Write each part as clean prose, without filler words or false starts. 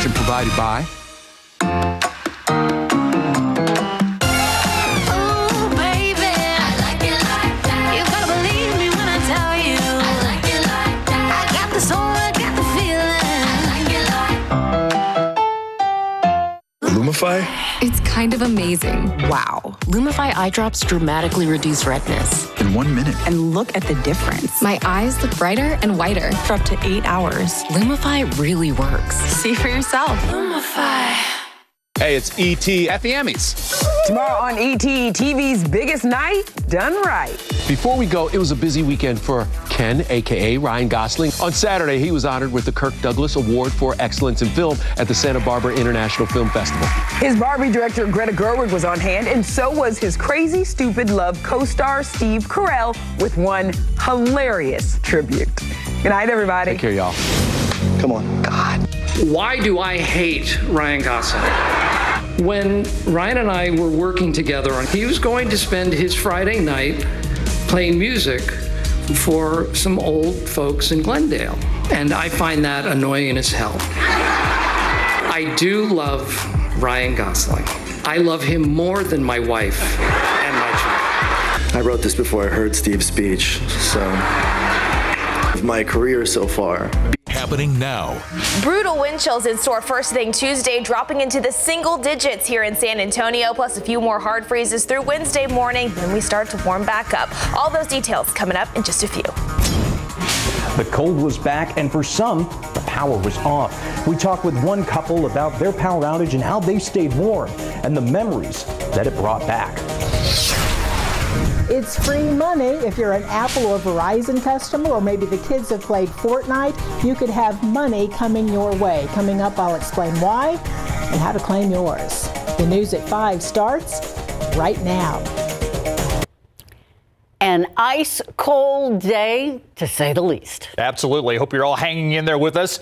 Provided by Lumify? It's kind of amazing. Wow. Lumify eye drops dramatically reduce redness. In 1 minute. And look at the difference. My eyes look brighter and whiter for up to 8 hours. Lumify really works. See for yourself. Lumify. Hey, it's E.T. at the Emmys. Tomorrow on E.T., TV's biggest night done right. Before we go, it was a busy weekend for Ken, a.k.a. Ryan Gosling. On Saturday, he was honored with the Kirk Douglas Award for Excellence in Film at the Santa Barbara International Film Festival. His Barbie director, Greta Gerwig, was on hand, and so was his Crazy Stupid Love co-star, Steve Carell, with one hilarious tribute. Good night, everybody. Take care, y'all. Come on. God. Why do I hate Ryan Gosling? When Ryan and I were working together, he was going to spend his Friday night playing music for some old folks in Glendale. And I find that annoying as hell. I do love Ryan Gosling. I love him more than my wife and my child. I wrote this before I heard Steve's speech, so my career so far. Happening now. Brutal wind chills in store first thing Tuesday, dropping into the single digits here in San Antonio, plus a few more hard freezes through Wednesday morning. Then we start to warm back up. All those details coming up in just a few. The cold was back, and for some, the power was off. We talked with one couple about their power outage and how they stayed warm and the memories that it brought back. It's free money if you're an Apple or Verizon customer, or maybe the kids have played Fortnite. You could have money coming your way. Coming up, I'll explain why and how to claim yours. The news at 5 starts right now. An ice cold day, to say the least. Absolutely. Hope you're all hanging in there with us.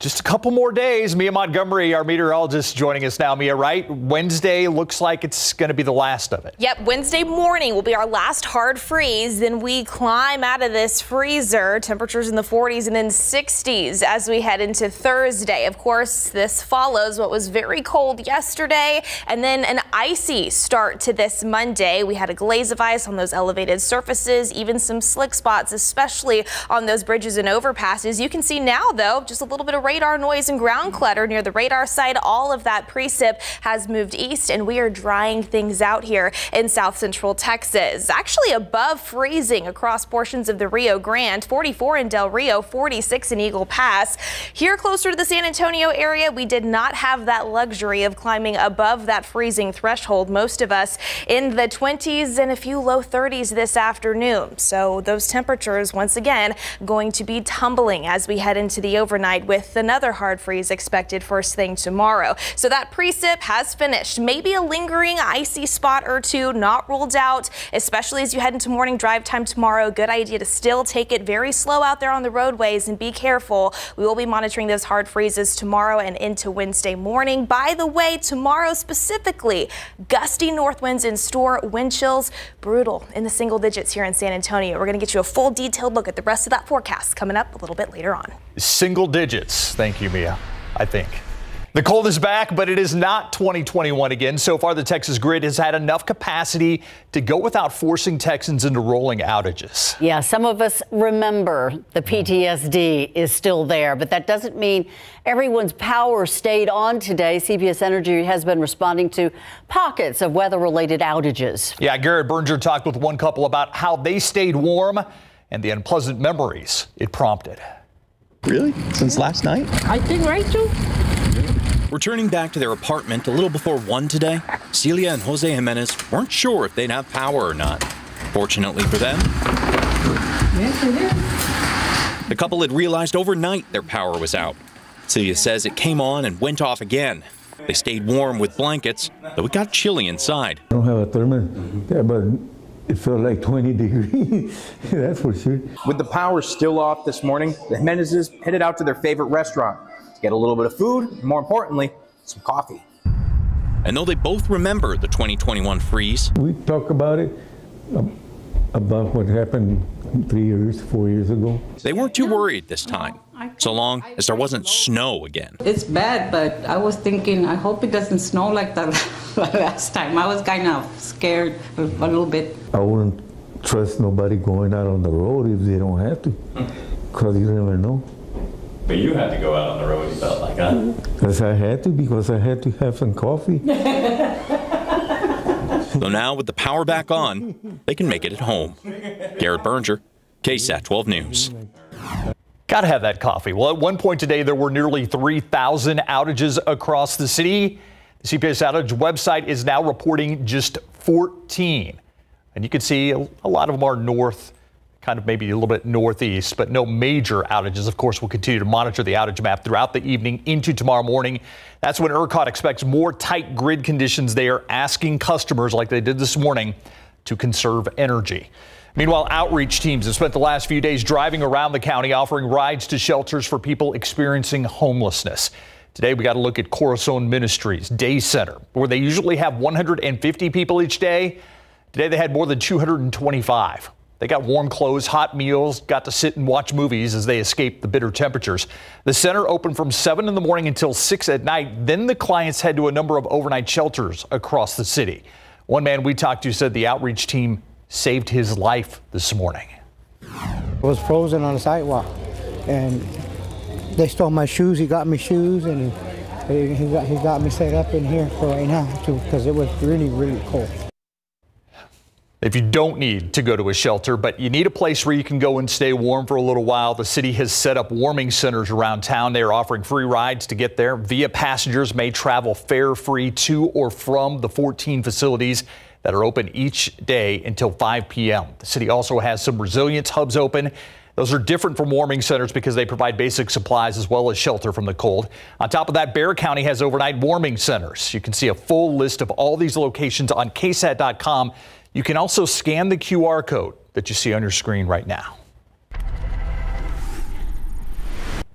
Just a couple more days. Mia Montgomery, our meteorologist, joining us now. Mia, right? Wednesday looks like it's going to be the last of it. Yep, Wednesday morning will be our last hard freeze. Then we climb out of this freezer, temperatures in the 40s and then 60s as we head into Thursday. Of course, this follows what was very cold yesterday and then an icy start to this Monday. We had a glaze of ice on those elevated surfaces, even some slick spots, especially on those bridges and overpasses. You can see now, though, just a little bit of radar noise and ground clutter near the radar site. All of that precip has moved east, and we are drying things out here in south central Texas. Actually above freezing across portions of the Rio Grande, 44 in Del Rio, 46 in Eagle Pass. Here closer to the San Antonio area, we did not have that luxury of climbing above that freezing threshold. Most of us in the 20s and a few low 30s this afternoon. So those temperatures, once again, going to be tumbling as we head into the overnight, with another hard freeze expected first thing tomorrow. So that precip has finished. Maybe a lingering icy spot or two not ruled out, especially as you head into morning drive time tomorrow. Good idea to still take it very slow out there on the roadways and be careful. We will be monitoring those hard freezes tomorrow and into Wednesday morning. By the way, tomorrow specifically, gusty north winds in store, wind chills brutal in the single digits here in San Antonio. We're going to get you a full detailed look at the rest of that forecast coming up a little bit later on. Single digits. Thank you, Mia. I think. The cold is back, but it is not 2021 again. So far, the Texas grid has had enough capacity to go without forcing Texans into rolling outages. Yeah, some of us remember the PTSD is still there, but that doesn't mean everyone's power stayed on today. CBS Energy has been responding to pockets of weather-related outages. Yeah, Garrett Berger talked with one couple about how they stayed warm and the unpleasant memories it prompted. Really? Since last night? I think, Rachel. Returning back to their apartment a little before 1 today, Celia and Jose Jimenez weren't sure if they'd have power or not. Fortunately for them, the couple had realized overnight their power was out. Celia says it came on and went off again. They stayed warm with blankets, though it got chilly inside. I don't have a thermostat, but it felt like 20 degrees, that's for sure. With the power still off this morning, the Jimenezes headed out to their favorite restaurant to get a little bit of food, and more importantly, some coffee. And though they both remember the 2021 freeze, we talk about it, about what happened 3 years, 4 years ago. They weren't too worried this time. so long as there wasn't snow again. It's bad, but I was thinking, I hope it doesn't snow like that last time. I was kind of scared a little bit. I wouldn't trust nobody going out on the road if they don't have to, because you never know. But you had to go out on the road, you felt like, huh? Because I had to have some coffee. So now with the power back on, they can make it at home. Garrett Berger, KSAT 12 News. Got to have that coffee. Well, at one point today, there were nearly 3,000 outages across the city. The CPS outage website is now reporting just 14. And you can see a lot of them are north, kind of maybe a little bit northeast, but no major outages. Of course, we'll continue to monitor the outage map throughout the evening into tomorrow morning. That's when ERCOT expects more tight grid conditions. They are asking customers, like they did this morning, to conserve energy. Meanwhile, outreach teams have spent the last few days driving around the county, offering rides to shelters for people experiencing homelessness. Today, we got to look at Corazon Ministries Day Center, where they usually have 150 people each day. Today, they had more than 225. They got warm clothes, hot meals, got to sit and watch movies as they escaped the bitter temperatures. The center opened from 7 in the morning until 6 at night. Then the clients head to a number of overnight shelters across the city. One man we talked to said the outreach team saved his life this morning. I was frozen on the sidewalk, and they stole my shoes. He got me shoes, and he got me set up in here for right now too, because it was really, really cold. If you don't need to go to a shelter, but you need a place where you can go and stay warm for a little while, the city has set up warming centers around town. They are offering free rides to get there. Via passengers may travel fare-free to or from the 14 facilities that are open each day until 5 p.m. The city also has some resilience hubs open. Those are different from warming centers because they provide basic supplies as well as shelter from the cold. On top of that, Bexar County has overnight warming centers. You can see a full list of all these locations on KSAT.com. You can also scan the QR code that you see on your screen right now.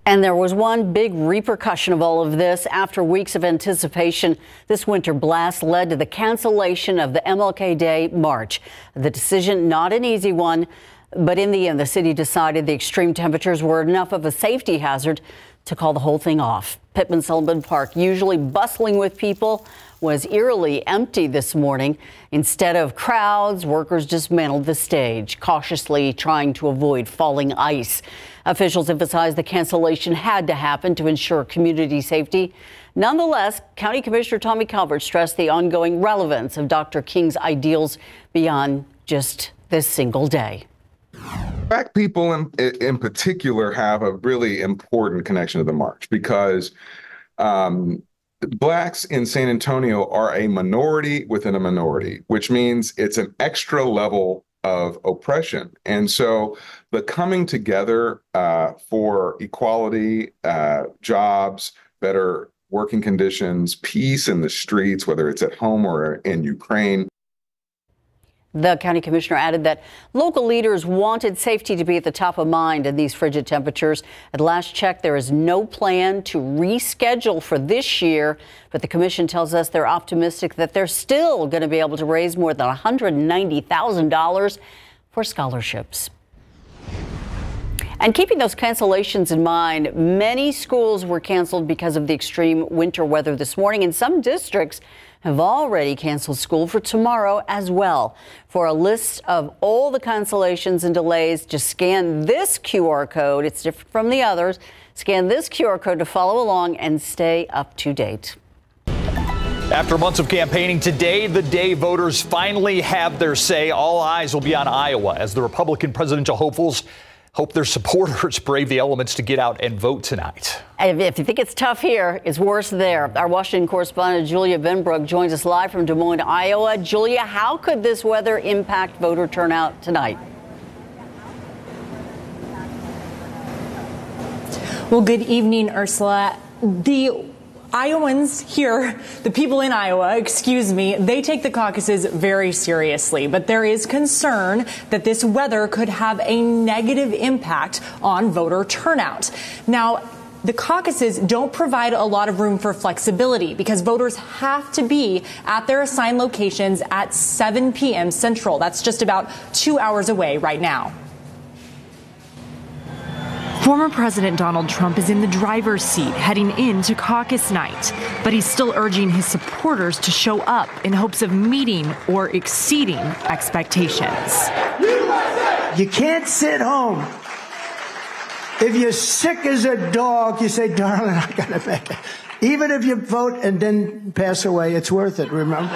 And there was one big repercussion of all of this. After weeks of anticipation, this winter blast led to the cancellation of the MLK Day March. The decision, not an easy one, but in the end, the city decided the extreme temperatures were enough of a safety hazard to call the whole thing off. Pittman-Sullivan Park, usually bustling with people, was eerily empty this morning. Instead of crowds, workers dismantled the stage, cautiously trying to avoid falling ice. Officials emphasized the cancellation had to happen to ensure community safety. Nonetheless, County Commissioner Tommy Calvert stressed the ongoing relevance of Dr. King's ideals beyond just this single day. Black people in particular have a really important connection to the march because Blacks in San Antonio are a minority within a minority, which means it's an extra level of oppression. And so the coming together for equality, jobs, better working conditions, peace in the streets, whether it's at home or in Ukraine. The county commissioner added that local leaders wanted safety to be at the top of mind in these frigid temperatures. At last check, there is no plan to reschedule for this year, but the commission tells us they're optimistic that they're still going to be able to raise more than $190,000 for scholarships. And keeping those cancellations in mind, many schools were canceled because of the extreme winter weather this morning, and some districts have already canceled school for tomorrow as well. For a list of all the cancellations and delays, just scan this QR code. It's different from the others. Scan this QR code to follow along and stay up to date. After months of campaigning, today, the day voters finally have their say. All eyes will be on Iowa as the Republican presidential hopefuls hope their supporters brave the elements to get out and vote tonight. If you think it's tough here, it's worse there. Our Washington correspondent Julia Venbrook joins us live from Des Moines, Iowa. Julia, how could this weather impact voter turnout tonight? Well, good evening, Ursula. The Iowans here, the people in Iowa, they take the caucuses very seriously, but there is concern that this weather could have a negative impact on voter turnout. Now, the caucuses don't provide a lot of room for flexibility because voters have to be at their assigned locations at 7 p.m. Central. That's just about 2 hours away right now. Former President Donald Trump is in the driver's seat heading into caucus night, but he's still urging his supporters to show up in hopes of meeting or exceeding expectations. You can't sit home. If you're sick as a dog, you say, darling, I gotta make it. Even if you vote and then pass away, it's worth it, remember?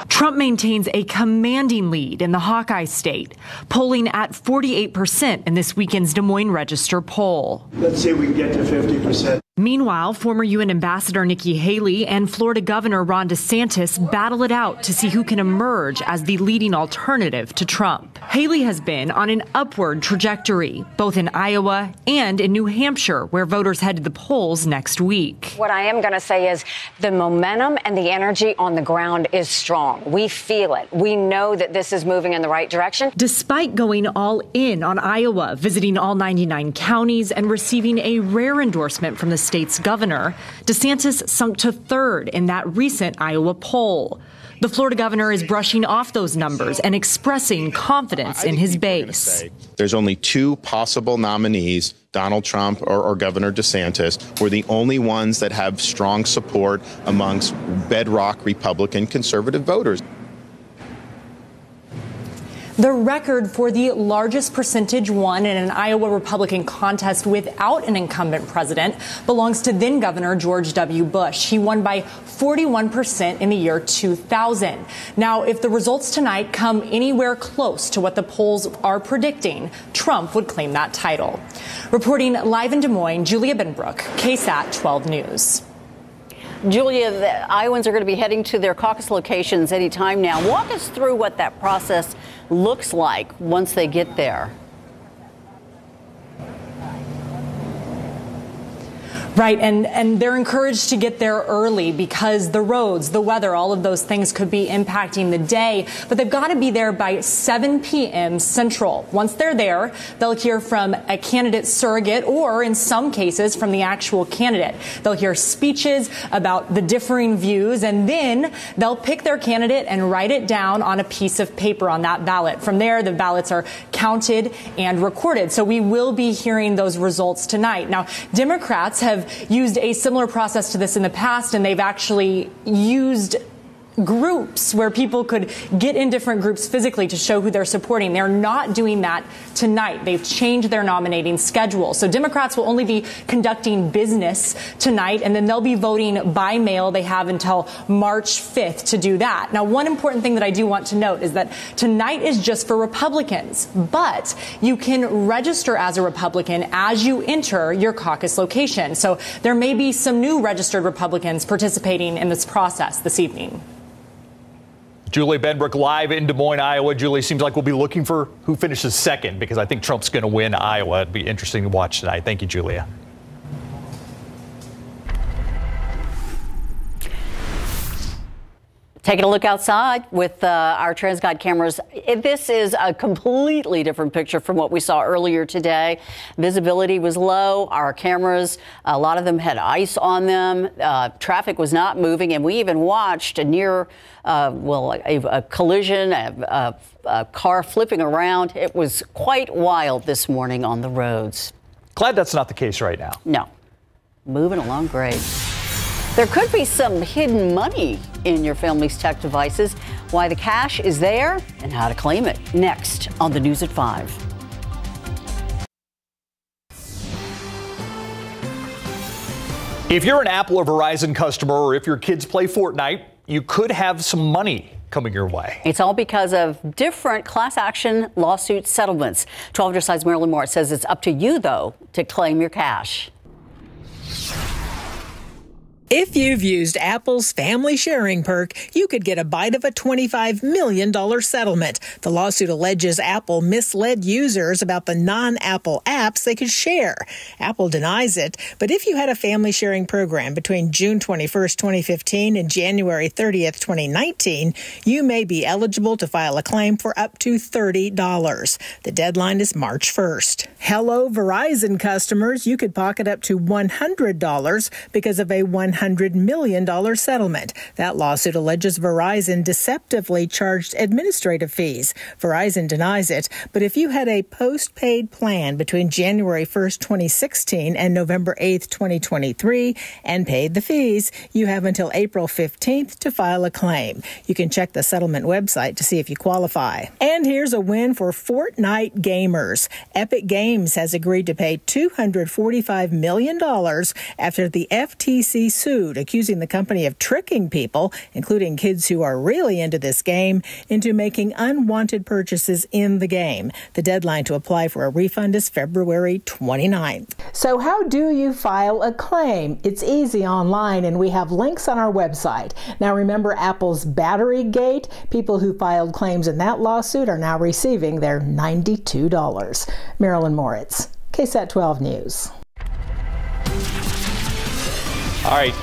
Trump maintains a commanding lead in the Hawkeye state, polling at 48% in this weekend's Des Moines Register poll. Let's see if we can get to 50%. Meanwhile, former UN Ambassador Nikki Haley and Florida Governor Ron DeSantis battle it out to see who can emerge as the leading alternative to Trump. Haley has been on an upward trajectory, both in Iowa and in New Hampshire, where voters head to the polls next week. What I am going to say is the momentum and the energy on the ground is strong. We feel it. We know that this is moving in the right direction. Despite going all in on Iowa, visiting all 99 counties and receiving a rare endorsement from the state's governor, DeSantis sunk to third in that recent Iowa poll. The Florida governor is brushing off those numbers and expressing confidence in his base. There's only two possible nominees, Donald Trump or Governor DeSantis. We're the only ones that have strong support amongst bedrock Republican conservative voters. The record for the largest percentage won in an Iowa Republican contest without an incumbent president belongs to then Governor George W. Bush. He won by 41% in the year 2000. Now, if the results tonight come anywhere close to what the polls are predicting, Trump would claim that title. Reporting live in Des Moines, Julia Benbrook, KSAT 12 News. Julia, the Iowans are going to be heading to their caucus locations any time now. Walk us through what that process looks like once they get there. Right, and they're encouraged to get there early because the roads, the weather, all of those things could be impacting the day. But they've got to be there by 7 p.m. Central. Once they're there, they'll hear from a candidate surrogate or, in some cases, from the actual candidate. They'll hear speeches about the differing views, and then they'll pick their candidate and write it down on a piece of paper on that ballot. From there, the ballots are counted and recorded. So we will be hearing those results tonight. Now, Democrats have used a similar process to this in the past, and they've actually used groups where people could get in different groups physically to show who they're supporting. They're not doing that tonight. They've changed their nominating schedule. So Democrats will only be conducting business tonight, and then they'll be voting by mail. They have until March 5th to do that. Now, one important thing that I do want to note is that tonight is just for Republicans, but you can register as a Republican as you enter your caucus location. So there may be some new registered Republicans participating in this process this evening. Julie Benbrook live in Des Moines, Iowa. Julie, seems like we'll be looking for who finishes second because I think Trump's going to win Iowa. It'd be interesting to watch tonight. Thank you, Julia. Taking a look outside with our TransGuide cameras. This is a completely different picture from what we saw earlier today. Visibility was low. Our cameras, a lot of them had ice on them. Traffic was not moving, and we even watched a near, a collision, a car flipping around. It was quite wild this morning on the roads. Glad that's not the case right now. No. Moving along great. There could be some hidden money in your family's tech devices. Why the cash is there and how to claim it. Next on the News at 5. If you're an Apple or Verizon customer, or if your kids play Fortnite, you could have some money coming your way. It's all because of different class action lawsuit settlements. 12 Decides Marilyn Moore says it's up to you, though, to claim your cash. If you've used Apple's family sharing perk, you could get a bite of a $25 million settlement. The lawsuit alleges Apple misled users about the non-Apple apps they could share. Apple denies it, but if you had a family sharing program between June 21st, 2015 and January 30th, 2019, you may be eligible to file a claim for up to $30. The deadline is March 1st. Hello, Verizon customers. You could pocket up to $100 because of a $100 $100 million settlement. That lawsuit alleges Verizon deceptively charged administrative fees. Verizon denies it, but if you had a postpaid plan between January 1st, 2016 and November 8th, 2023 and paid the fees, you have until April 15th to file a claim. You can check the settlement website to see if you qualify. And here's a win for Fortnite gamers. Epic Games has agreed to pay $245 million after the FTC sued, accusing the company of tricking people, including kids who are really into this game, into making unwanted purchases in the game. The deadline to apply for a refund is February 29th. So how do you file a claim? It's easy online, and we have links on our website. Now remember Apple's battery gate? People who filed claims in that lawsuit are now receiving their $92. Marilyn Moritz, KSAT 12 News. All right.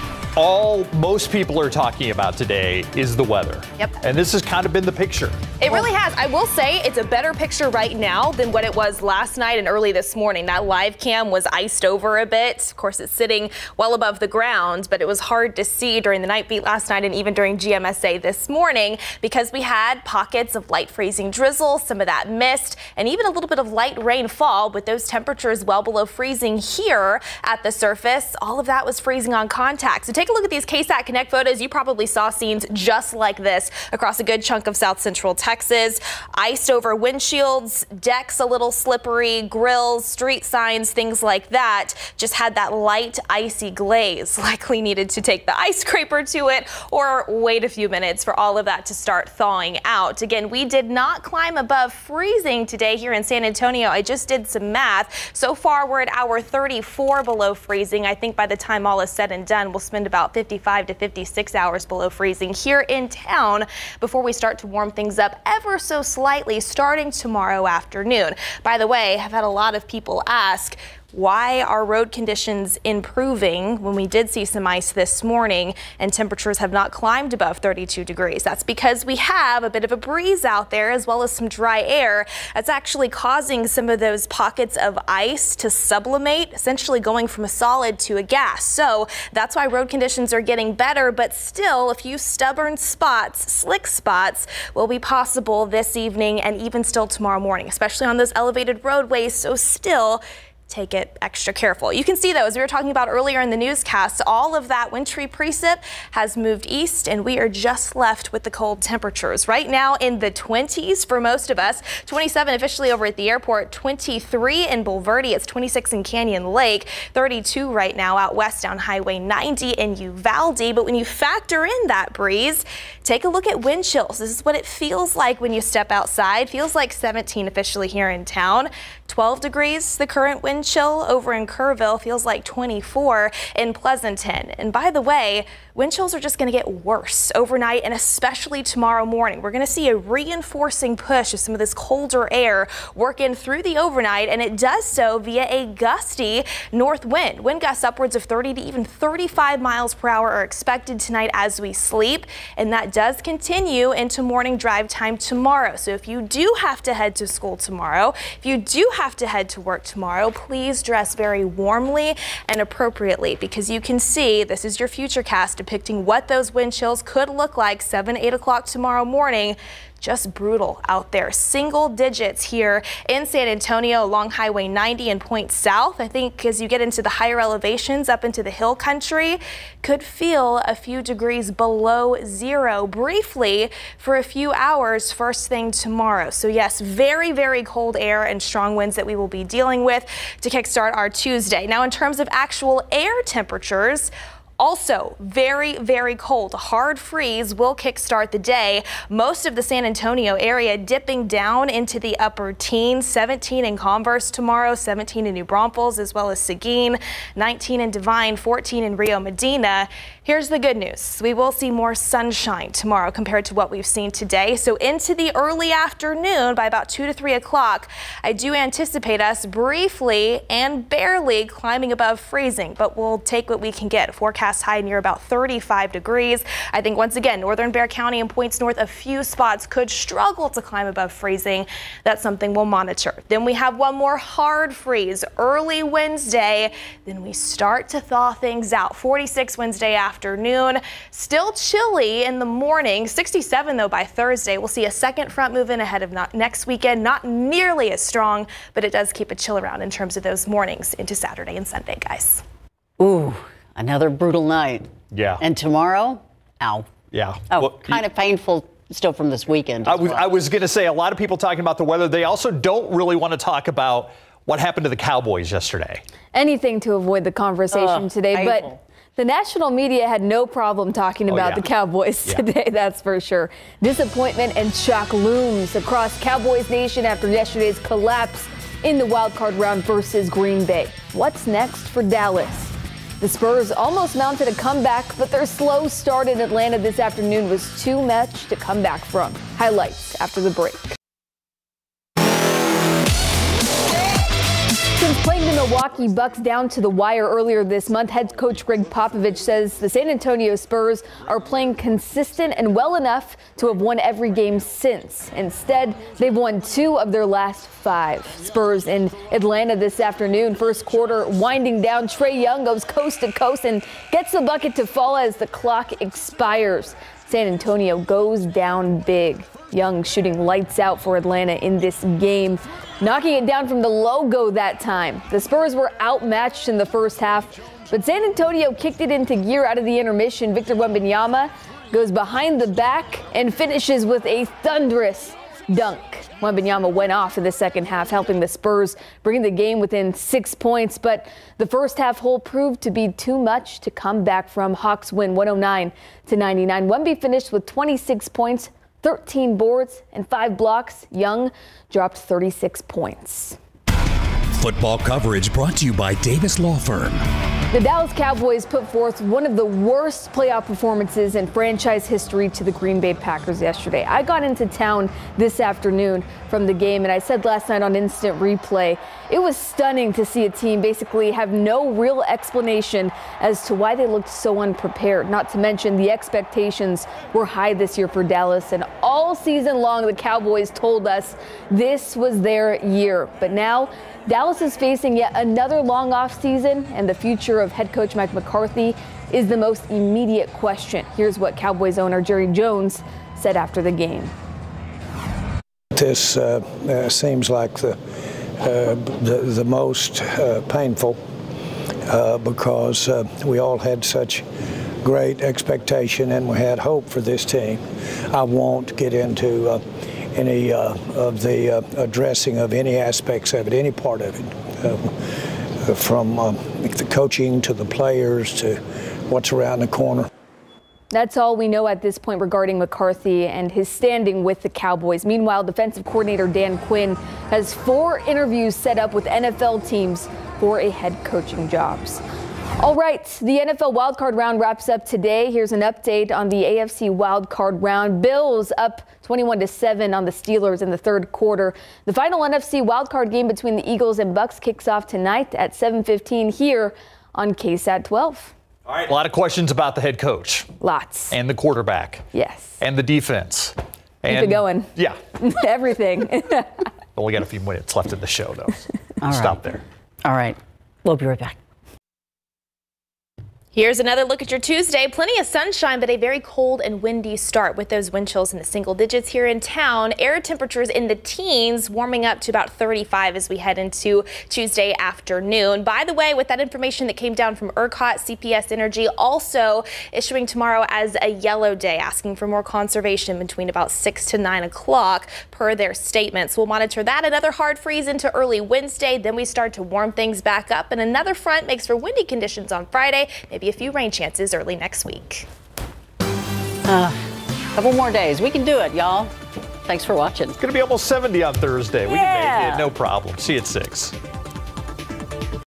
Most people are talking about today is the weather. Yep. And this has kind of been the picture. It really has. I will say it's a better picture right now than what it was last night and early this morning. That live cam was iced over a bit. Of course, it's sitting well above the ground, but it was hard to see during the night beat last night and even during GMSA this morning because we had pockets of light freezing drizzle, some of that mist, and even a little bit of light rainfall with those temperatures well below freezing here at the surface. All of that was freezing on contact. So take a look at these KSAT Connect photos. You probably saw scenes just like this across a good chunk of south central Texas. Iced over windshields, decks a little slippery, grills, street signs, things like that. Just had that light icy glaze. Likely needed to take the ice scraper to it or wait a few minutes for all of that to start thawing out. Again, we did not climb above freezing today here in San Antonio. I just did some math. So far, we're at hour 34 below freezing. I think by the time all is said and done, we'll spend about 55 to 56 hours below freezing here in town before we start to warm things up ever so slightly starting tomorrow afternoon. By the way, I've had a lot of people ask, why are road conditions improving when we did see some ice this morning and temperatures have not climbed above 32 degrees? That's because we have a bit of a breeze out there as well as some dry air. That's actually causing some of those pockets of ice to sublimate, essentially going from a solid to a gas. So that's why road conditions are getting better, but still a few stubborn spots, slick spots, will be possible this evening and even still tomorrow morning, especially on those elevated roadways. So still, take it extra careful. You can see, though, as we were talking about earlier in the newscast, all of that wintry precip has moved east and we are just left with the cold temperatures. Right now in the 20s for most of us, 27 officially over at the airport, 23 in Bulverde, it's 26 in Canyon Lake, 32 right now out west down Highway 90 in Uvalde. But when you factor in that breeze, take a look at wind chills. This is what it feels like when you step outside. Feels like 17 officially here in town. 12 degrees, the current wind chill over in Kerrville, feels like 24 in Pleasanton. And by the way, wind chills are just going to get worse overnight and especially tomorrow morning. We're going to see a reinforcing push of some of this colder air work in through the overnight, and it does so via a gusty north wind. Wind gusts upwards of 30 to even 35 miles per hour are expected tonight as we sleep, and that does continue into morning drive time tomorrow. So if you do have to head to school tomorrow, if you do have to head to work tomorrow, please dress very warmly and appropriately, because you can see this is your future cast depicting what those wind chills could look like 7, 8 o'clock tomorrow morning. Just brutal out there. Single digits here in San Antonio along Highway 90 and points south. I think as you get into the higher elevations up into the hill country, could feel a few degrees below zero briefly for a few hours first thing tomorrow. So yes, very, very cold air and strong winds that we will be dealing with to kickstart our Tuesday. Now in terms of actual air temperatures, also very, very cold. Hard freeze will kickstart the day. Most of the San Antonio area dipping down into the upper teens. 17 in Converse tomorrow, 17 in New Braunfels as well as Seguin, 19 in Divine, 14 in Rio Medina. Here's the good news. We will see more sunshine tomorrow compared to what we've seen today. So into the early afternoon by about 2 to 3 o'clock, I do anticipate us briefly and barely climbing above freezing, but we'll take what we can get. Forecast forecast high near about 35 degrees. I think once again, northern Bexar County and points north, a few spots could struggle to climb above freezing. That's something we'll monitor. Then we have one more hard freeze early Wednesday. Then we start to thaw things out. 46 Wednesday afternoon. Still chilly in the morning. 67 though by Thursday. We'll see a second front move in ahead of next weekend. Not nearly as strong, but it does keep a chill around in terms of those mornings into Saturday and Sunday, guys. Ooh, another brutal night. Yeah. And tomorrow, ow. Yeah. Oh, Well, kind of painful still from this weekend. I was going to say, a lot of people talking about the weather. They also don't really want to talk about what happened to the Cowboys yesterday. Anything to avoid the conversation today, painful. but the national media had no problem talking about the Cowboys today, that's for sure. Disappointment and shock looms across Cowboys Nation after yesterday's collapse in the wild card round versus Green Bay. What's next for Dallas? The Spurs almost mounted a comeback, but their slow start in Atlanta this afternoon was too much to come back from. Highlights after the break. Since playing the Milwaukee Bucks down to the wire earlier this month, head coach Greg Popovich says the San Antonio Spurs are playing consistent and well enough to have won every game since. Instead, they've won 2 of their last 5. Spurs in Atlanta this afternoon. First quarter winding down. Trae Young goes coast to coast and gets the bucket to fall as the clock expires. San Antonio goes down big. Young shooting lights out for Atlanta in this game, knocking it down from the logo that time. The Spurs were outmatched in the first half, but San Antonio kicked it into gear out of the intermission. Victor Wembanyama goes behind the back and finishes with a thunderous dunk. Wembanyama went off in the second half, helping the Spurs bring the game within 6 points, but the first half hole proved to be too much to come back from. Hawks win 109-99. Wemby finished with 26 points, 13 boards, and 5 blocks. Young dropped 36 points. Football coverage brought to you by Davis Law Firm. The Dallas Cowboys put forth one of the worst playoff performances in franchise history to the Green Bay Packers yesterday. I got into town this afternoon from the game, and I said last night on Instant Replay, it was stunning to see a team basically have no real explanation as to why they looked so unprepared. Not to mention the expectations were high this year for Dallas, and all season long the Cowboys told us this was their year. But now Dallas is facing yet another long offseason, and the future of head coach Mike McCarthy is the most immediate question. Here's what Cowboys owner Jerry Jones said after the game. This seems like the most painful because we all had such great expectation and we had hope for this team. I won't get into any of the addressing of any aspects of it, any part of it, from the coaching to the players to what's around the corner. That's all we know at this point regarding McCarthy and his standing with the Cowboys. Meanwhile, defensive coordinator Dan Quinn has 4 interviews set up with NFL teams for a head coaching jobs. All right, the NFL wildcard round wraps up today. Here's an update on the AFC wildcard round. Bills up 21-7 on the Steelers in the third quarter. The final NFC wildcard game between the Eagles and Bucks kicks off tonight at 7:15 here on KSAT 12. All right. A lot of questions about the head coach. Lots. And the quarterback. Yes. And the defense. Keep it going. Yeah. Everything. Only got a few minutes left in the show, though. All right. Stop there. All right. We'll be right back. Here's another look at your Tuesday. Plenty of sunshine, but a very cold and windy start with those wind chills in the single digits here in town. Air temperatures in the teens, warming up to about 35 as we head into Tuesday afternoon. By the way, with that information that came down from ERCOT, CPS Energy also issuing tomorrow as a yellow day, asking for more conservation between about 6 to 9 o'clock per their statements. We'll monitor that. Another hard freeze into early Wednesday. Then we start to warm things back up, and another front makes for windy conditions on Friday. Maybe a few rain chances early next week. Couple more days. We can do it, y'all. Thanks for watching. It's going to be almost 70 on Thursday. We can make it. No problem. See you at 6.